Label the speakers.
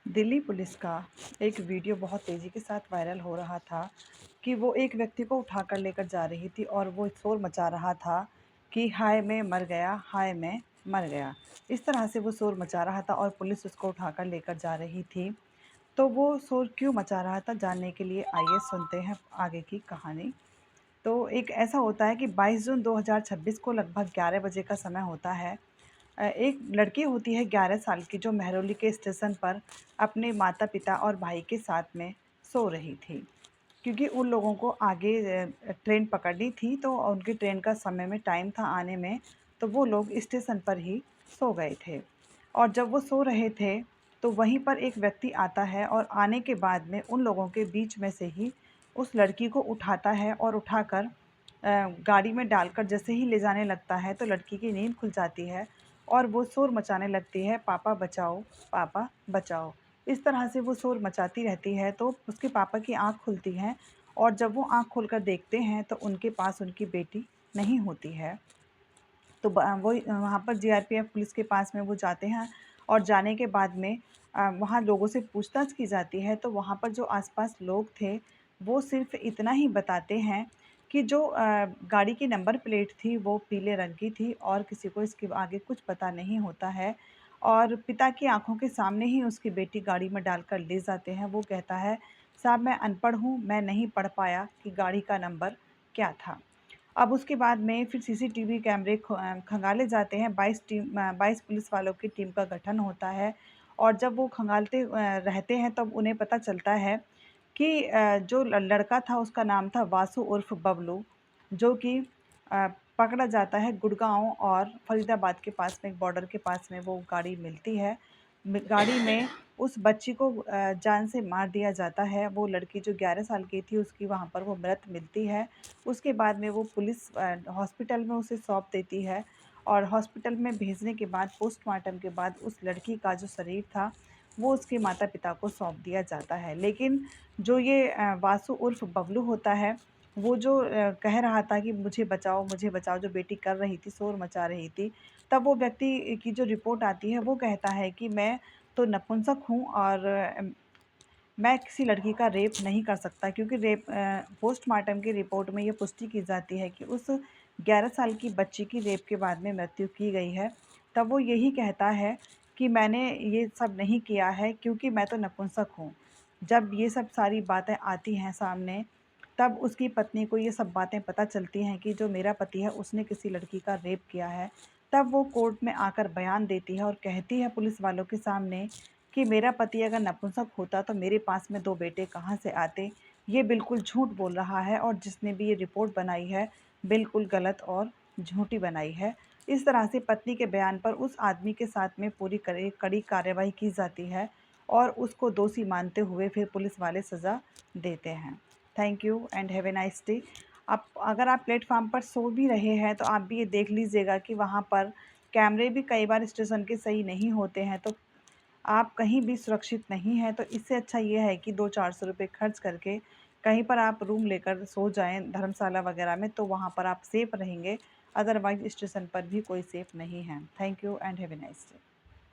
Speaker 1: Delhi police का एक video बहुत तेज़ी के साथ वायरल हो रहा था कि वो एक व्यक्ति को उठाकर लेकर जा रही थी और वो शोर मचा रहा था कि हाय मैं मर गया, हाय मैं मर गया। इस तरह से वो शोर मचा रहा था और पुलिस उसको उठाकर लेकर जा रही थी। तो वो शोर क्यों मचा रहा था जानने के लिए आइए सुनते हैं आगे की कहानी। तो एक ऐसा होता है कि 22 जून 2026 को लगभग 11 बजे का समय होता है। एक लड़की होती है 11 साल की जो महरौली के स्टेशन पर अपने माता-पिता और भाई के साथ में सो रही थी। क्योंकि उन लोगों को आगे ट्रेन पकड़नी थी तो उनकी ट्रेन का समय में टाइम था आने में, तो वो लोग स्टेशन पर ही सो गए थे। और जब वो सो रहे थे, तो वहीं पर एक व्यक्ति आता है और आने के बाद में उन लोगों के बीच में से ही उस लड़की को उठाता है और उठाकर गाड़ी में डालकर जैसे ही ले जाने लगता है, तो लड़की की नींद खुल जाती है और वो शोर मचाने लगती है, पापा बचाओ, पापा बचाओ। इस तरह से वो शोर मचाती रहती है, तो उसके पापा की आँख खुलती है और जब वो आँख खोलकर देखते हैं, तो उनके पास उनकी बेटी नहीं होती है। तो वही वहाँ पर जीआरपीएफ पुलिस के पास में वो जाते हैं और जाने के बाद में वहाँ लोगों से पूछताछ की जाती है, तो वहाँ पर जो आस-पास लोग थे, वो सिर्फ़ इतना ही बताते हैं कि जो गाड़ी की नंबर प्लेट थी, वो पीले रंग की थी और किसी को इसके आगे कुछ पता नहीं होता है। और पिता की आँखों के सामने ही उसकी बेटी गाड़ी में डालकर ले जाते हैं। वो कहता है, "साहब मैं अनपढ़ हूँ, मैं नहीं पढ़ पाया कि गाड़ी का नंबर क्या था।" अब उसके बाद में फिर सीसीटीवी कैमरे खंगाले जाते हैं, 22 पुलिस वालों की टीम का गठन होता है और जब वो खंगालते रहते हैं तब उन्हें पता चलता है कि जो लड़का था उसका नाम था वासु उर्फ़ बबलू, जो कि पकड़ा जाता है गुड़गाँव और फ़रीदाबाद के पास में एक बॉर्डर के पास में वो गाड़ी मिलती है। गाड़ी में उस बच्ची को जान से मार दिया जाता है। वो लड़की जो 11 साल की थी उसकी वहाँ पर वो मृत मिलती है। उसके बाद में वो पुलिस हॉस्पिटल में उसे सौंप देती है और हॉस्पिटल में भेजने के बाद पोस्टमार्टम के बाद उस लड़की का जो शरीर था, वो उसके माता-पिता को सौंप दिया जाता है। लेकिन जो ये वासु उर्फ़ बबलू होता है, वो जो कह रहा था कि मुझे बचाओ, जो बेटी कर रही थी, शोर मचा रही थी, तब वो व्यक्ति की जो रिपोर्ट आती है, वो कहता है कि मैं तो नपुंसक हूँ और मैं किसी लड़की का रेप नहीं कर सकता क्योंकि पोस्टमार्टम की रिपोर्ट में ये पुष्टि की जाती है कि उस 11 साल की बच्ची की रेप के बाद में मृत्यु की गई है। तब वो यही कहता है कि मैंने ये सब नहीं किया है क्योंकि मैं तो नपुंसक हूँ। जब ये सब सारी बातें आती हैं सामने, तब उसकी पत्नी को ये सब बातें पता चलती हैं कि जो मेरा पति है उसने किसी लड़की का रेप किया है। तब वो कोर्ट में आकर बयान देती है और कहती है पुलिस वालों के सामने कि मेरा पति अगर नपुंसक होता तो मेरे पास में 2 बेटे कहाँ से आते? ये बिल्कुल झूठ बोल रहा है और जिसने भी ये रिपोर्ट बनाई है, बिल्कुल गलत और झूठी बनाई है। इस तरह से पत्नी के बयान पर उस आदमी के साथ में पूरी कड़ी कार्रवाई की जाती है और उसको दोषी मानते हुए फिर पुलिस वाले सज़ा देते हैं। Thank you and have a nice day. आप अगर आप प्लेटफ़ॉर्म पर सो भी रहे हैं, तो आप भी ये देख लीजिएगा कि वहाँ पर कैमरे भी कई बार स्टेशन के सही नहीं होते हैं, तो आप कहीं भी सुरक्षित नहीं हैं, तो इससे अच्छा ये है कि 200-400 रुपए खर्च करके कहीं पर आप रूम लेकर सो जाएँ, धर्मशाला वगैरह में, तो वहाँ पर आप सेफ़ रहेंगे। अदरवाइज़ स्टेशन पर भी कोई सेफ़ नहीं है। Thank you and have a nice day.